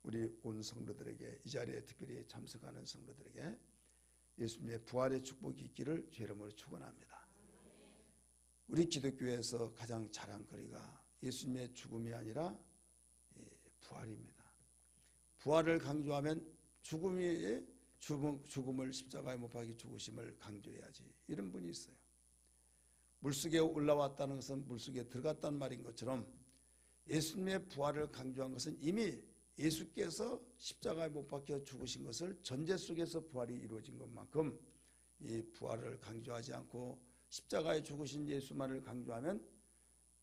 우리 온 성도들에게, 이 자리에 특별히 참석하는 성도들에게 예수님의 부활의 축복이 있기를 주의 이름으로 축원합니다. 우리 기독교에서 가장 자랑거리가 예수님의 죽음이 아니라 부활입니다. 부활을 강조하면 죽음을 십자가에 못 박혀 죽으심을 강조해야지, 이런 분이 있어요. 물속에 올라왔다는 것은 물속에 들어갔다는 말인 것처럼 예수님의 부활을 강조한 것은 이미 예수께서 십자가에 못 박혀 죽으신 것을 전제 속에서 부활이 이루어진 것만큼 이 부활을 강조하지 않고 십자가에 죽으신 예수만을 강조하면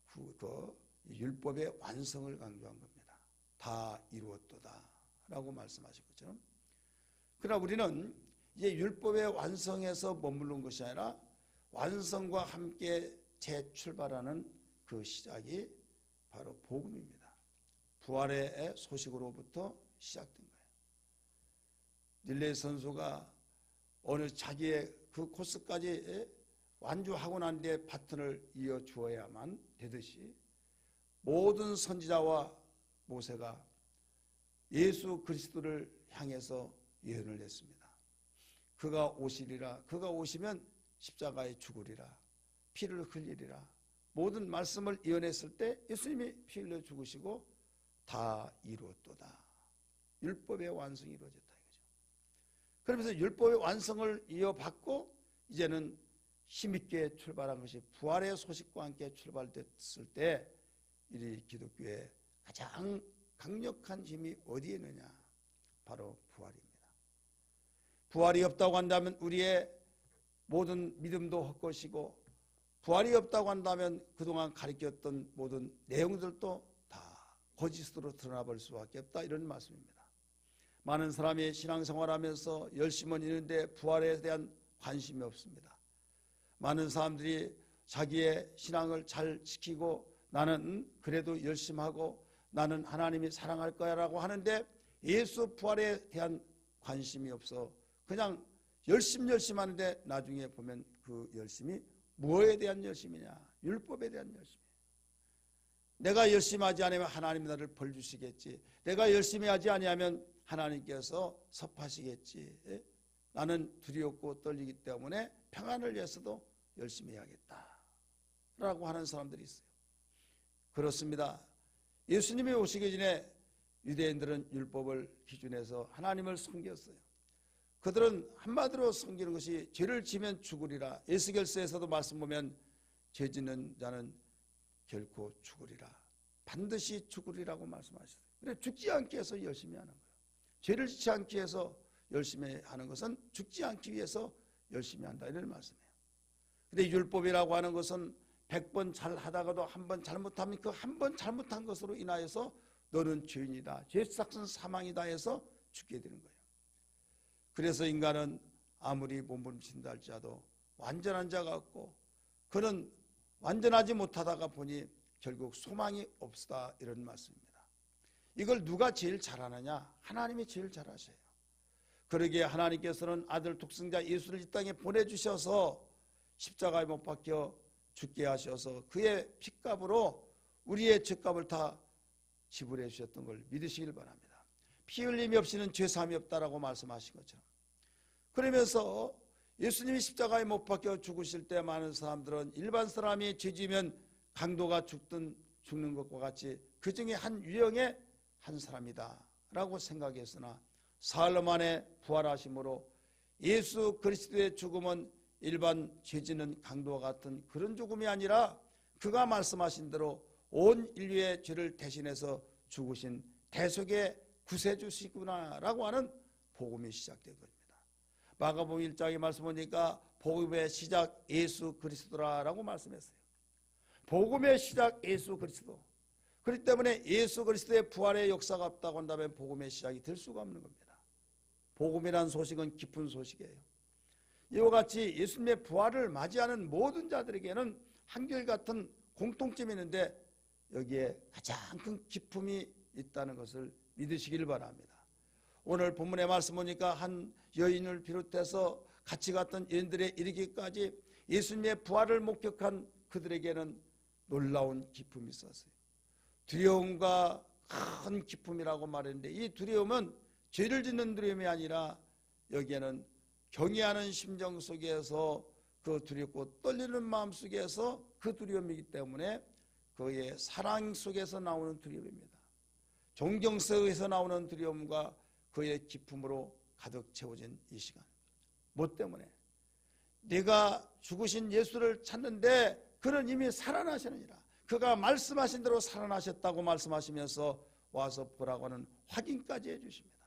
그 율법의 완성을 강조한 겁니다. 다 이루었도다 라고 말씀하신 것처럼, 그러나 우리는 이제 율법의 완성에서 머무른 것이 아니라 완성과 함께 재출발하는 그 시작이 바로 복음입니다. 부활의 소식으로부터 시작된 거예요. 릴레이 선수가 어느 자기의 그 코스까지 완주하고 난 뒤에 바톤을 이어 주어야만 되듯이 모든 선지자와 모세가 예수 그리스도를 향해서 예언을 했습니다. 그가 오시리라, 그가 오시면 십자가에 죽으리라, 피를 흘리리라, 모든 말씀을 예언했을 때 예수님이 피 흘려 죽으시고 다 이루었도다. 율법의 완성이 이루어졌다 이거죠. 그러면서 율법의 완성을 이어받고 이제는 힘있게 출발한 것이 부활의 소식과 함께 출발됐을 때 이 기독교의 가장 강력한 힘이 어디에 있느냐? 바로 부활입니다. 부활이 없다고 한다면 우리의 모든 믿음도 헛것이고, 부활이 없다고 한다면 그동안 가르쳤던 모든 내용들도 다 거짓으로 드러나볼 수밖에 없다, 이런 말씀입니다. 많은 사람이 신앙생활하면서 열심은 있는데 부활에 대한 관심이 없습니다. 많은 사람들이 자기의 신앙을 잘 지키고 나는 그래도 열심히 하고 나는 하나님이 사랑할 거야 라고 하는데 예수 부활에 대한 관심이 없어 그냥 열심히 하는데 나중에 보면 그 열심이 무엇에 대한 열심이냐? 율법에 대한 열심. 내가 열심히 하지 않으면 하나님이 나를 벌 주시겠지, 내가 열심히 하지 아니하면 하나님께서 섭하시겠지, 나는 두렵고 떨리기 때문에 평안을 위해서도 열심히 해야겠다 라고 하는 사람들이 있어요. 그렇습니다. 예수님이 오시기 전에 유대인들은 율법을 기준해서 하나님을 섬겼어요. 그들은 한마디로 섬기는 것이 죄를 지면 죽으리라. 에스겔서에서도 말씀 보면 죄 짓는 자는 결코 죽으리라, 반드시 죽으리라고 말씀하셨어요. 그래 죽지 않기 위해서 열심히 하는 거예요. 죄를 짓지 않기 위해서 열심히 하는 것은 죽지 않기 위해서 열심히 한다, 이런 말씀이에요. 근데 율법이라고 하는 것은 100번 잘 하다가도 한 번 잘못하면 그 한 번 잘못한 것으로 인하여서 너는 죄인이다, 죄 삭은 사망이다 해서 죽게 되는 거예요. 그래서 인간은 아무리 몸부림친다 할지라도 완전한 자가 없고 그는 완전하지 못하다가 보니 결국 소망이 없다, 이런 말씀입니다. 이걸 누가 제일 잘하느냐? 하나님이 제일 잘하셔요. 그러기에 하나님께서는 아들 독생자 예수를 이 땅에 보내주셔서 십자가에 못 박혀 죽게 하셔서 그의 핏값으로 우리의 죄값을 다 지불해 주셨던 걸 믿으시길 바랍니다. 피 흘림이 없이는 죄사함이 없다라고 말씀하신 것처럼, 그러면서 예수님이 십자가에 못 박혀 죽으실 때 많은 사람들은 일반 사람이 죄지면 강도가 죽는 것과 같이 그 중에 한 유형의 한 사람이다 라고 생각했으나 사흘 만에 부활하심으로 예수 그리스도의 죽음은 일반 죄지는 강도와 같은 그런 죽음이 아니라 그가 말씀하신 대로 온 인류의 죄를 대신해서 죽으신 대속의 구세주시구나 라고 하는 복음이 시작된 겁니다. 마가복음 1장의 말씀 보니까 복음의 시작 예수 그리스도라고 말씀했어요. 복음의 시작 예수 그리스도. 그렇기 때문에 예수 그리스도의 부활의 역사가 없다고 한다면 복음의 시작이 될 수가 없는 겁니다. 복음이라는 소식은 깊은 소식이에요. 이와 같이 예수님의 부활을 맞이하는 모든 자들에게는 한결같은 공통점이 있는데 여기에 가장 큰 기쁨이 있다는 것을 믿으시길 바랍니다. 오늘 본문의 말씀 보니까 한 여인을 비롯해서 같이 갔던 여인들에 이르기까지 예수님의 부활을 목격한 그들에게는 놀라운 기쁨이 있었어요. 두려움과 큰 기쁨이라고 말했는데, 이 두려움은 죄를 짓는 두려움이 아니라 여기에는 경외하는 심정 속에서 그 두렵고 떨리는 마음 속에서 그 두려움이기 때문에 그의 사랑 속에서 나오는 두려움입니다. 존경 속에서 나오는 두려움과 그의 기쁨으로 가득 채워진 이 시간. 뭐 때문에? 내가 죽으신 예수를 찾는데 그는 이미 살아나시느니라. 그가 말씀하신 대로 살아나셨다고 말씀하시면서 와서 보라고 하는 확인까지 해주십니다.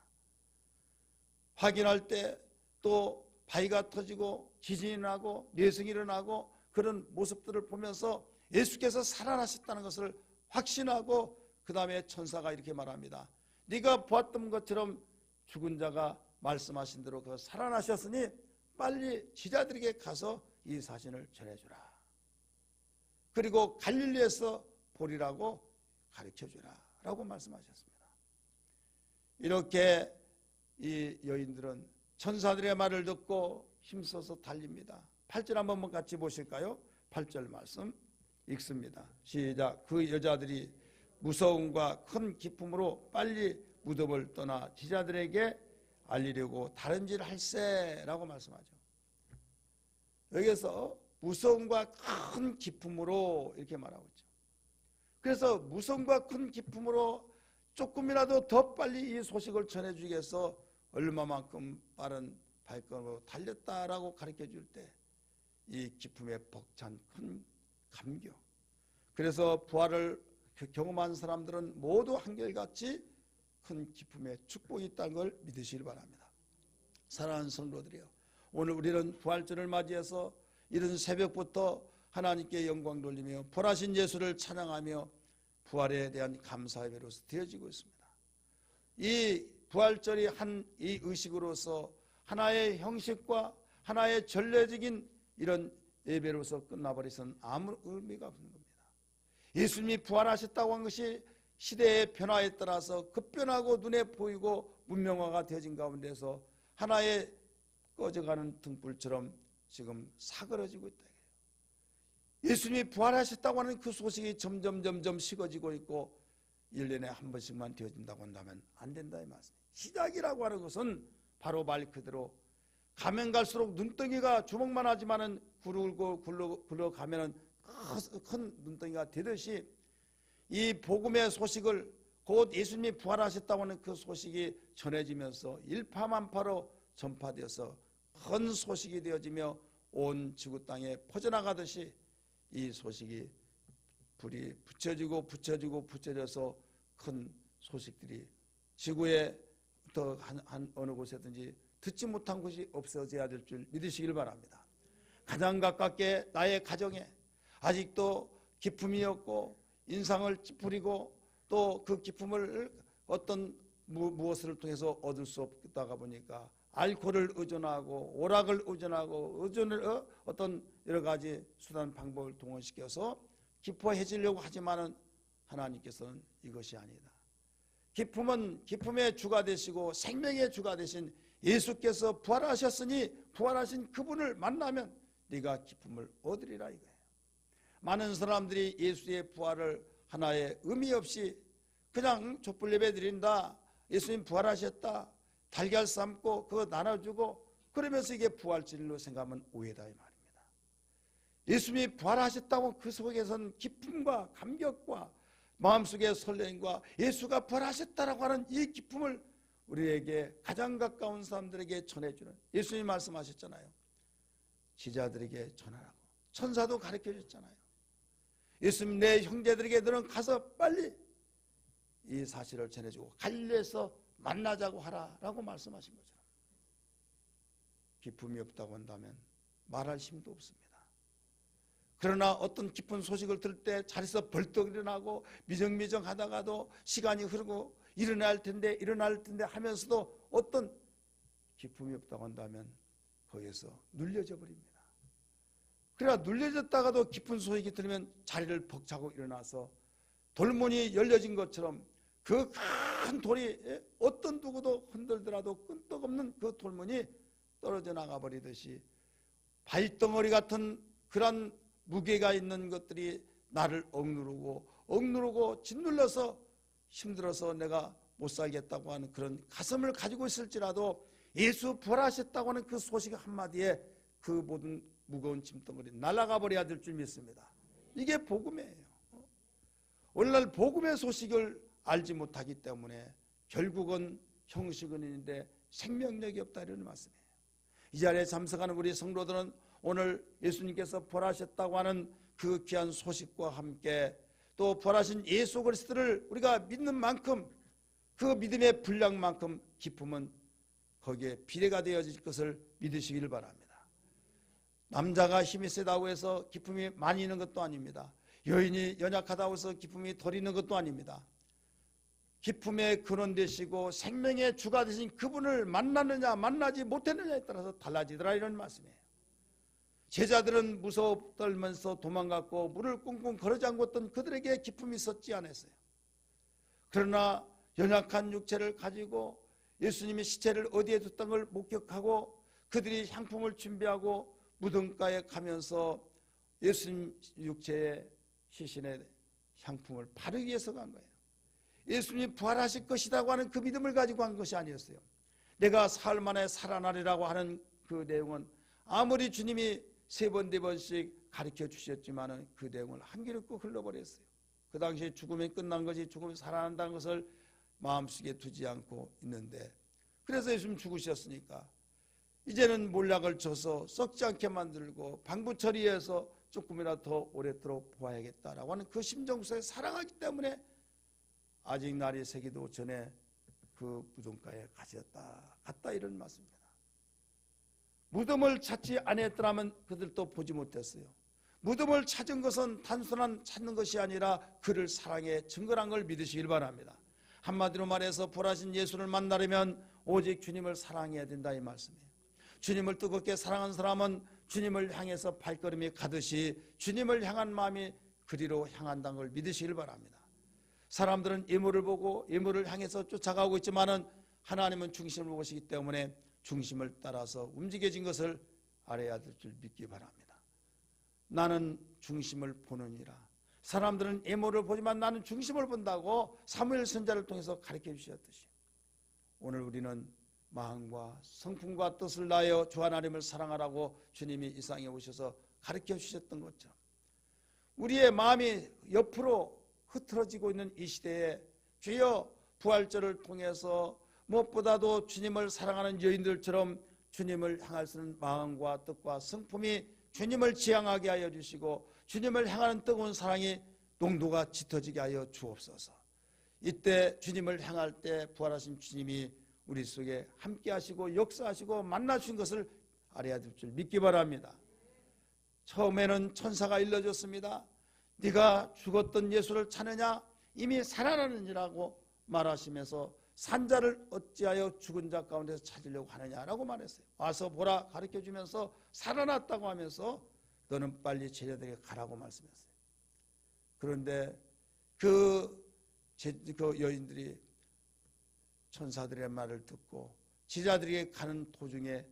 확인할 때 또 바위가 터지고 지진이 나고 뇌성이 일어나고 그런 모습들을 보면서 예수께서 살아나셨다는 것을 확신하고 그 다음에 천사가 이렇게 말합니다. 네가 보았던 것처럼 죽은 자가 말씀하신 대로 그 살아나셨으니 빨리 지자들에게 가서 이 사실을 전해주라. 그리고 갈릴리에서 보리라고 가르쳐주라 라고 말씀하셨습니다. 이렇게 이 여인들은 천사들의 말을 듣고 힘써서 달립니다. 8절 한번 같이 보실까요? 8절 말씀 읽습니다. 시작. 그 여자들이 무서움과 큰 기쁨으로 빨리 무덤을 떠나 지자들에게 알리려고 다른 질 할세라고 말씀하죠. 여기서 무서움과 큰 기쁨으로 이렇게 말하고 있죠. 그래서 무서움과 큰 기쁨으로 조금이라도 더 빨리 이 소식을 전해주기 위해서 얼마만큼 빠른 발걸음으로 달렸다라고 가르쳐줄 때 이 기쁨에 벅찬 큰 감격. 그래서 부활을 경험한 사람들은 모두 한결같이 큰 기쁨의 축복이 있다는 걸 믿으시길 바랍니다. 사랑하는 성도들이여, 오늘 우리는 부활절을 맞이해서 이른 새벽부터 하나님께 영광 돌리며 부활하신 예수를 찬양하며 부활에 대한 감사의 배로서 되어지고 있습니다. 이 부활절이 이 의식으로서 하나의 형식과 하나의 전례적인 이런 예배로서 끝나버려서는 아무 의미가 없는 겁니다. 예수님이 부활하셨다고 한 것이 시대의 변화에 따라서 급변하고 눈에 보이고 문명화가 되어진 가운데서 하나의 꺼져가는 등불처럼 지금 사그러지고 있다. 예수님이 부활하셨다고 하는 그 소식이 점점 식어지고 있고 1년에 한 번씩만 되어진다고 한다면 안 된다 이 말씀. 시작이라고 하는 것은 바로 말 그대로 가면 갈수록 눈덩이가 주먹만 하지만은 굴러가면은 큰 눈덩이가 되듯이 이 복음의 소식을 곧 예수님이 부활하셨다고 하는 그 소식이 전해지면서 일파만파로 전파되어서 큰 소식이 되어지며 온 지구 땅에 퍼져나가듯이 이 소식이 불이 붙여져서 큰 소식들이 지구의 더 한 어느 곳에든지 듣지 못한 곳이 없어져야 될 줄 믿으시길 바랍니다. 가장 가깝게 나의 가정에 아직도 기쁨이 없고 인상을 찌푸리고 또 그 기쁨을 어떤 무엇을 통해서 얻을 수 없다가 보니까 알코올을 의존하고 오락을 의존하고 어떤 여러 가지 수단 방법을 동원시켜서 기뻐해지려고 하지만은 하나님께서는 이것이 아니다. 기쁨은 기쁨의 주가 되시고 생명의 주가 되신 예수께서 부활하셨으니 부활하신 그분을 만나면 네가 기쁨을 얻으리라 이거예요. 많은 사람들이 예수의 부활을 하나의 의미 없이 그냥 촛불 예배 드린다, 예수님 부활하셨다, 달걀 삶고 그거 나눠주고 그러면서 이게 부활절로 생각하면 오해다 이 말입니다. 예수님이 부활하셨다고 그 속에서는 기쁨과 감격과 마음속의 설렘과 예수가 부활하셨다라고 하는 이 기쁨을 우리에게 가장 가까운 사람들에게 전해주는, 예수님이 말씀하셨잖아요. 지자들에게 전하라고. 천사도 가르쳐줬잖아요. 예수님 내 형제들에게 너는 가서 빨리 이 사실을 전해주고 갈릴리에서 만나자고 하라라고 말씀하신 것처럼 기쁨이 없다고 한다면 말할 힘도 없습니다. 그러나 어떤 기쁜 소식을 들을 때 자리에서 벌떡 일어나고 미정미정 하다가도 시간이 흐르고 일어날 텐데 하면서도 어떤 기쁨이 없다고 한다면 거기에서 눌려져 버립니다. 그래야 눌려졌다가도 기쁜 소식이 들으면 자리를 벅차고 일어나서 돌문이 열려진 것처럼 그 큰 돌이 어떤 누구도 흔들더라도 끈떡없는 그 돌문이 떨어져 나가버리듯이 발덩어리 같은 그런 무게가 있는 것들이 나를 억누르고 짓눌러서 힘들어서 내가 못 살겠다고 하는 그런 가슴을 가지고 있을지라도 예수 부활하셨다고 하는 그 소식 한마디에 그 모든 무거운 짐덩어리 날아가 버려야 될 줄 믿습니다. 이게 복음이에요. 오늘날 복음의 소식을 알지 못하기 때문에 결국은 형식은인데 생명력이 없다 이런 말씀이에요. 이 자리에 참석하는 우리 성도들은 오늘 예수님께서 부활하셨다고 하는 그 귀한 소식과 함께 또 부활하신 예수 그리스도를 우리가 믿는 만큼 그 믿음의 분량만큼 기쁨은 거기에 비례가 되어질 것을 믿으시기를 바랍니다. 남자가 힘이 세다고 해서 기쁨이 많이 있는 것도 아닙니다. 여인이 연약하다고 해서 기쁨이 덜 있는 것도 아닙니다. 기쁨의 근원 되시고 생명의 주가 되신 그분을 만났느냐 만나지 못했느냐에 따라서 달라지더라 이런 말씀이에요. 제자들은 무서워 떨면서 도망갔고 물을 꽁꽁 걸어 잠궜던 그들에게 기쁨이 있었지 않았어요. 그러나 연약한 육체를 가지고 예수님의 시체를 어디에 뒀던 걸 목격하고 그들이 향품을 준비하고 무덤가에 가면서 예수님 육체의 시신의 향품을 바르기 위해서 간 거예요. 예수님이 부활하실 것이라고 하는 그 믿음을 가지고 간 것이 아니었어요. 내가 사흘 만에 살아나리라고 하는 그 내용은 아무리 주님이 3번 4번씩 가르쳐 주셨지만 그 내용을 한 길 없고 흘러버렸어요. 그 당시에 죽음이 끝난 것이 죽음이 살아난다는 것을 마음속에 두지 않고 있는데, 그래서 예수님 죽으셨으니까 이제는 몰약을 쳐서 썩지 않게 만들고 방부 처리해서 조금이라도 더 오랫도록 보아야겠다라고 하는 그 심정 속에 사랑하기 때문에 아직 날이 새기도 전에 그 무덤가에 갔다 이런 말씀입니다. 무덤을 찾지 않았더라면 그들도 보지 못했어요. 무덤을 찾은 것은 단순한 찾는 것이 아니라 그를 사랑해 증거란 걸 믿으시길 바랍니다. 한마디로 말해서 부활하신 예수를 만나려면 오직 주님을 사랑해야 된다 이 말씀이에요. 주님을 뜨겁게 사랑한 사람은 주님을 향해서 발걸음이 가듯이 주님을 향한 마음이 그리로 향한다는 걸 믿으시길 바랍니다. 사람들은 예물을 보고 예물을 향해서 쫓아가고 있지만은 하나님은 중심을 보시기 때문에 중심을 따라서 움직여진 것을 알아야 될 줄 믿기 바랍니다. 나는 중심을 보느니라. 사람들은 예물을 보지만 나는 중심을 본다고 사무엘 선지자를 통해서 가르쳐 주셨듯이 오늘 우리는 마음과 성품과 뜻을 다하여 주 하나님을 사랑하라고 주님이 이 땅에 오셔서 가르쳐 주셨던 것처럼 우리의 마음이 옆으로 흐트러지고 있는 이 시대에 주여 부활절을 통해서 무엇보다도 주님을 사랑하는 여인들처럼 주님을 향할 수 있는 마음과 뜻과 성품이 주님을 지향하게 하여 주시고 주님을 향하는 뜨거운 사랑이 농도가 짙어지게 하여 주옵소서. 이때 주님을 향할 때 부활하신 주님이 우리 속에 함께 하시고 역사하시고 만나주신 것을 알아야 될 줄 믿기 바랍니다. 처음에는 천사가 일러줬습니다. 네가 죽었던 예수를 찾느냐? 이미 살아나느니라고 말하시면서 산자를 어찌하여 죽은 자 가운데서 찾으려고 하느냐라고 말했어요. 와서 보라 가르쳐주면서 살아났다고 하면서 너는 빨리 제자들에게 가라고 말씀했어요. 그런데 그 여인들이 천사들의 말을 듣고 제자들에게 가는 도중에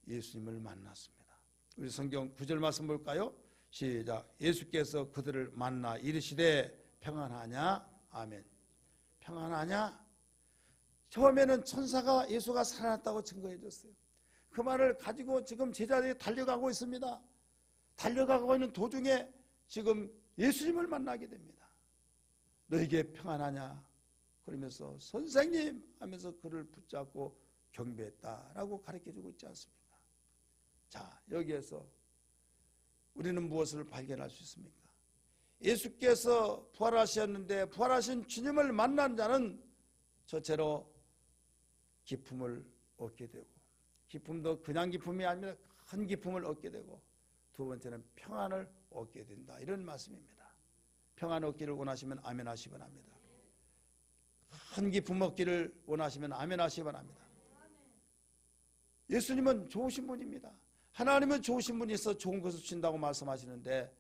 예수님을 만났습니다. 우리 성경 9절 말씀 볼까요? 시작. 예수께서 그들을 만나 이르시되 평안하냐? 아멘. 평안하냐? 처음에는 천사가 예수가 살아났다고 증거해 줬어요. 그 말을 가지고 지금 제자들이 달려가고 있습니다. 달려가고 있는 도중에 지금 예수님을 만나게 됩니다. 너에게 평안하냐? 그러면서 선생님 하면서 그를 붙잡고 경배했다라고 가르쳐주고 있지 않습니까? 자, 여기에서 우리는 무엇을 발견할 수 있습니까? 예수께서 부활하셨는데 부활하신 주님을 만난 자는 첫째로 기쁨을 얻게 되고, 기쁨도 그냥 기쁨이 아니라 큰 기쁨을 얻게 되고, 두 번째는 평안을 얻게 된다 이런 말씀입니다. 평안 얻기를 원하시면 아멘 하시기 바랍니다. 큰 기쁨 얻기를 원하시면 아멘 하시기 바랍니다. 예수님은 좋으신 분입니다. 하나님은 좋으신 분이 있어 좋은 것을 주신다고 말씀하시는데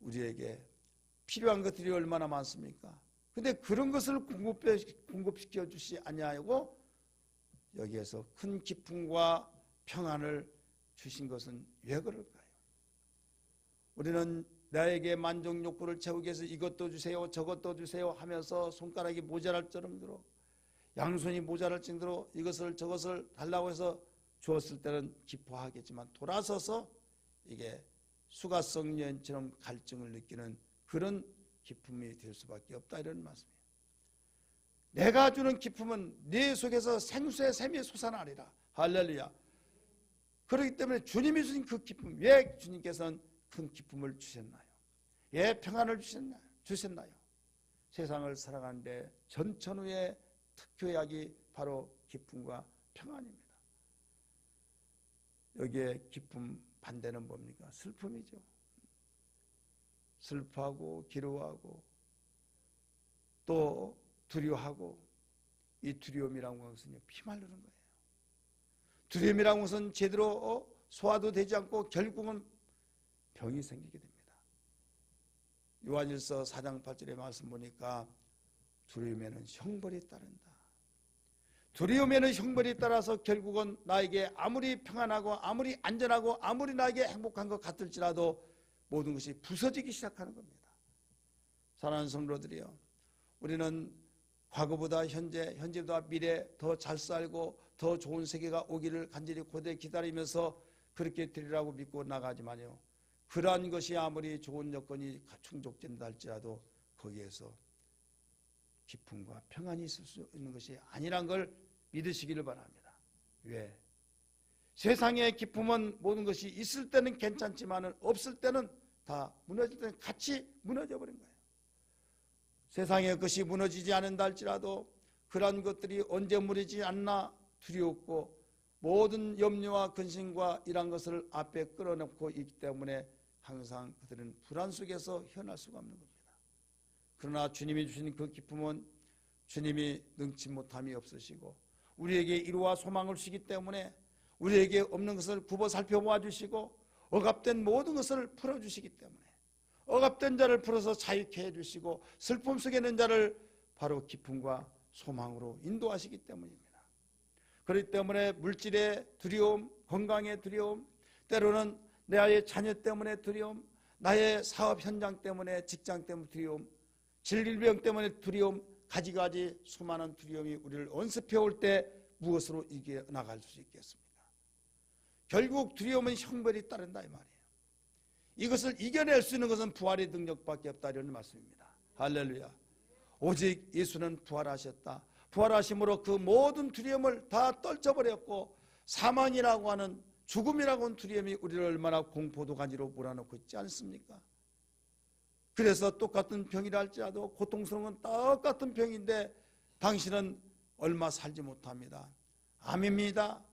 우리에게 필요한 것들이 얼마나 많습니까? 근데 그런 것을 공급시켜 주시 아니하고 여기에서 큰 기쁨과 평안을 주신 것은 왜 그럴까요? 우리는 나에게 만족 욕구를 채우기 위해서 이것도 주세요 저것도 주세요 하면서 손가락이 모자랄 정도로, 양손이 모자랄 정도로 이것을 저것을 달라고 해서 주었을 때는 기뻐하겠지만 돌아서서 이게 수가성 여인처럼 갈증을 느끼는 그런 기쁨이 될 수밖에 없다, 이런 말씀이에요. 내가 주는 기쁨은 네 속에서 생수의 샘이 솟아나리라. 할렐루야. 그렇기 때문에 주님이 주신 그 기쁨, 왜 주님께서는 큰 기쁨을 주셨나요? 왜 평안을 주셨나요? 세상을 살아가는데 전천후의 특효약이 바로 기쁨과 평안입니다. 여기에 기쁨 반대는 뭡니까? 슬픔이죠. 슬퍼하고 기로워하고 또 두려워하고, 이 두려움이라는 것은 피말르는 거예요. 두려움이라는 것은 제대로 소화도 되지 않고 결국은 병이 생기게 됩니다. 요한일서 4장 8절의 말씀 보니까 두려움에는 형벌이 따른다. 두려움에는 형벌이 따라서 결국은 나에게 아무리 평안하고 아무리 안전하고 아무리 나에게 행복한 것 같을지라도 모든 것이 부서지기 시작하는 겁니다. 사랑하는 성도들이요, 우리는 과거보다 현재보다 미래 더 잘 살고 더 좋은 세계가 오기를 간절히 고대 기다리면서 그렇게 되리라고 믿고 나가지만요, 그러한 것이 아무리 좋은 여건이 충족된다 할지라도 거기에서 기쁨과 평안이 있을 수 있는 것이 아니란 걸 믿으시기를 바랍니다. 왜? 세상의 기쁨은 모든 것이 있을 때는 괜찮지만 없을 때는 다 무너질 때는 같이 무너져 버린 거예요. 세상의 것이 무너지지 않는다 할지라도 그러한 것들이 언제 무너지지 않나 두려웠고, 모든 염려와 근심과 이런 것을 앞에 끌어놓고 있기 때문에 항상 그들은 불안 속에서 헤어날 수가 없는 겁니다. 그러나 주님이 주신 그 기쁨은 주님이 능치 못함이 없으시고 우리에게 이루와 소망을 주시기 때문에 우리에게 없는 것을 굽어 살펴보아 주시고 억압된 모든 것을 풀어주시기 때문에 억압된 자를 풀어서 자유케 해주시고 슬픔 속에 있는 자를 바로 기쁨과 소망으로 인도하시기 때문입니다. 그렇기 때문에 물질의 두려움, 건강의 두려움, 때로는 내 아이의 자녀 때문에 두려움, 나의 사업 현장 때문에, 직장 때문에 두려움, 질병 때문에 두려움, 가지가지 수많은 두려움이 우리를 언습해 올 때 무엇으로 이겨나갈 수 있겠습니까? 결국 두려움은 형벌이 따른다 이 말이에요. 이것을 이겨낼 수 있는 것은 부활의 능력밖에 없다, 이런 말씀입니다. 할렐루야. 오직 예수는 부활하셨다. 부활하심으로 그 모든 두려움을 다 떨쳐버렸고, 사망이라고 하는, 죽음이라고 하는 두려움이 우리를 얼마나 공포도 가지로 몰아넣고 있지 않습니까? 그래서 똑같은 병이라 할지라도 고통스러운 건 똑같은 병인데 당신은 얼마 살지 못합니다. 암입니다.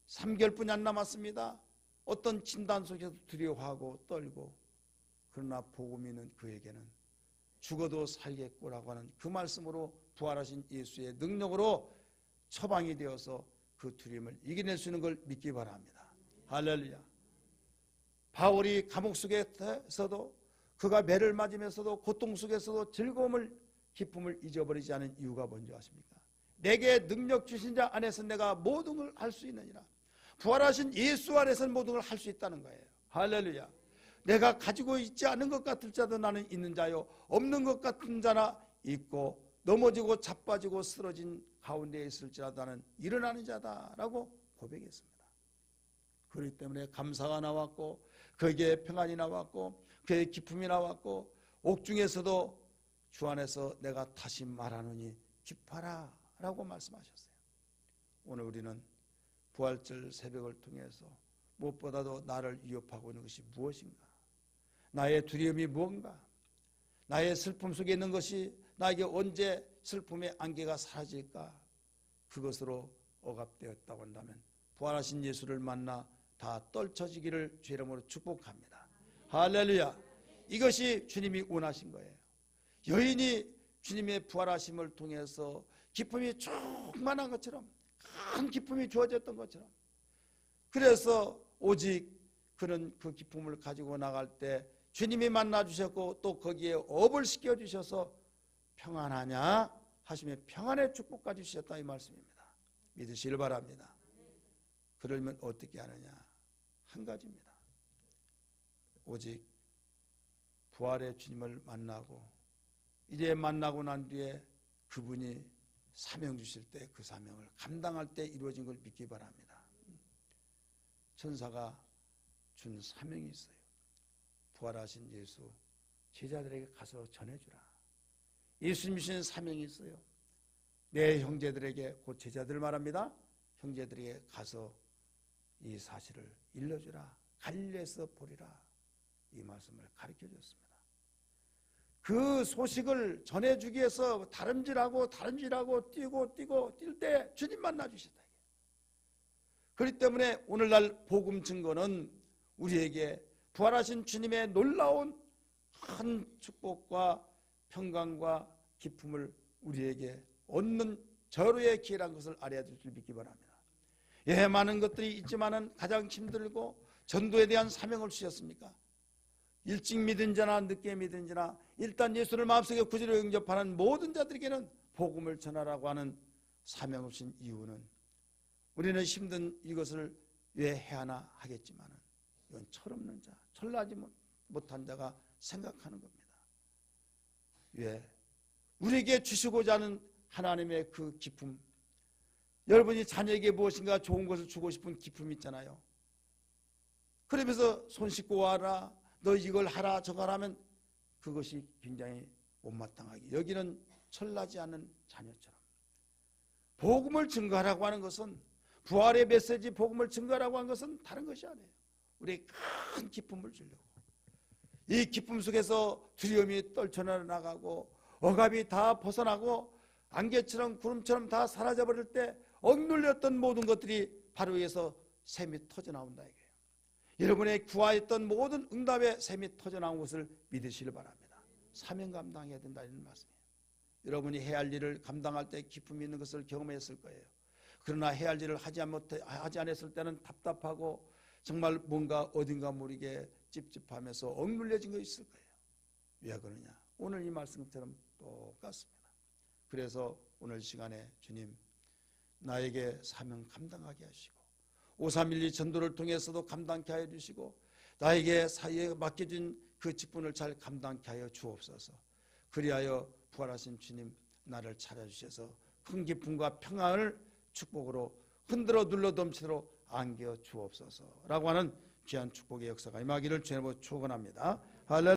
3개월뿐이 안 남았습니다. 어떤 진단 속에서 두려워하고 떨고, 그러나 복음이 있는 그에게는 죽어도 살겠구라고 하는 그 말씀으로 부활하신 예수의 능력으로 처방이 되어서 그 두려움을 이겨낼 수 있는 걸 믿기 바랍니다. 할렐루야. 바울이 감옥 속에서도, 그가 매를 맞으면서도, 고통 속에서도 즐거움을, 기쁨을 잊어버리지 않은 이유가 뭔지 아십니까? 내게 능력 주신 자 안에서 내가 모든 걸 할 수 있느니라. 부활하신 예수 안에서는 모든 걸 할 수 있다는 거예요. 할렐루야. 내가 가지고 있지 않은 것 같을지라도 나는 있는 자요, 없는 것 같은 자나 있고, 넘어지고 자빠지고 쓰러진 가운데 있을지라도 나는 일어나는 자다라고 고백했습니다. 그렇기 때문에 감사가 나왔고, 그에게 평안이 나왔고, 그의 기쁨이 나왔고, 옥중에서도 주 안에서 내가 다시 말하노니 기뻐하라 라고 말씀하셨어요. 오늘 우리는 부활절 새벽을 통해서 무엇보다도 나를 위협하고 있는 것이 무엇인가? 나의 두려움이 무엇인가? 나의 슬픔 속에 있는 것이 나에게 언제 슬픔의 안개가 사라질까? 그것으로 억압되었다고 한다면 부활하신 예수를 만나 다 떨쳐지기를 주의 이름으로 축복합니다. 할렐루야. 이것이 주님이 원하신 거예요. 여인이 주님의 부활하심을 통해서 기쁨이 충만한 것처럼, 큰 기쁨이 주어졌던 것처럼, 그래서 오직 그는 그 기쁨을 가지고 나갈 때 주님이 만나 주셨고 또 거기에 업을 시켜 주셔서 평안하냐 하시며 평안의 축복까지 주셨다 이 말씀입니다. 믿으시길 바랍니다. 그러면 어떻게 하느냐? 한 가지입니다. 오직 부활의 주님을 만나고 이제 만나고 난 뒤에 그분이 사명 주실 때 그 사명을 감당할 때 이루어진 걸 믿기 바랍니다. 천사가 준 사명이 있어요. 부활하신 예수 제자들에게 가서 전해주라. 예수님 주신 사명이 있어요. 내 형제들에게, 곧 제자들 말합니다. 형제들에게 가서 이 사실을 일러주라. 갈릴리에서 보리라. 이 말씀을 가르쳐 줬습니다. 그 소식을 전해주기 위해서 다름질하고 뛰고 뛸 때 주님 만나주셨다. 그렇기 때문에 오늘날 복음 증거는 우리에게 부활하신 주님의 놀라운 큰 축복과 평강과 기쁨을 우리에게 얻는 절호의 기회란 것을 알아야 될 줄 믿기 바랍니다. 예, 많은 것들이 있지만은 가장 힘들고 전도에 대한 사명을 주셨습니까? 일찍 믿은 자나 늦게 믿은 자나 일단 예수를 마음속에 구주로 영접하는 모든 자들에게는 복음을 전하라고 하는 사명을 주신 이유는 우리는 힘든 이것을 왜 해야 하나 하겠지만은 이건 철없는 자, 철나지 못한 자가 생각하는 겁니다. 왜? 우리에게 주시고자 하는 하나님의 그 기쁨, 여러분이 자녀에게 무엇인가 좋은 것을 주고 싶은 기쁨이 있잖아요. 그러면서 손 씻고 와라, 너 이걸 하라 저걸 하면 그것이 굉장히 못마땅하게 여기는 철나지 않은 자녀처럼 복음을 증거하라고 하는 것은, 부활의 메시지 복음을 증거하라고 하는 것은 다른 것이 아니에요. 우리에게 큰 기쁨을 주려고, 이 기쁨 속에서 두려움이 떨쳐나가고 억압이 다 벗어나고 안개처럼 구름처럼 다 사라져버릴 때 억눌렸던 모든 것들이 바로 위에서 샘이 터져나온다 이거예요. 여러분의 구하였던 모든 응답의 샘이 터져나온 것을 믿으시길 바랍니다. 사명 감당해야 된다 이런 말씀이에요. 여러분이 해야 할 일을 감당할 때 기쁨이 있는 것을 경험했을 거예요. 그러나 해야 할 일을 하지 않았을 때는 답답하고 정말 뭔가 어딘가 모르게 찝찝하면서 억눌려진 거 있을 거예요. 왜 그러냐? 오늘 이 말씀처럼 똑같습니다. 그래서 오늘 시간에 주님 나에게 사명 감당하게 하시고 5312 전도를 통해서도 감당케 하여 주시고 나에게 사이에 맡겨진 그 직분을 잘 감당케 하여 주옵소서. 그리하여 부활하신 주님 나를 찾아주셔서 큰 기쁨과 평안을 축복으로 흔들어 눌러 덤치도록 안겨 주옵소서 라고 하는 귀한 축복의 역사가 임하기를 주님으로 축원합니다. 할렐루야.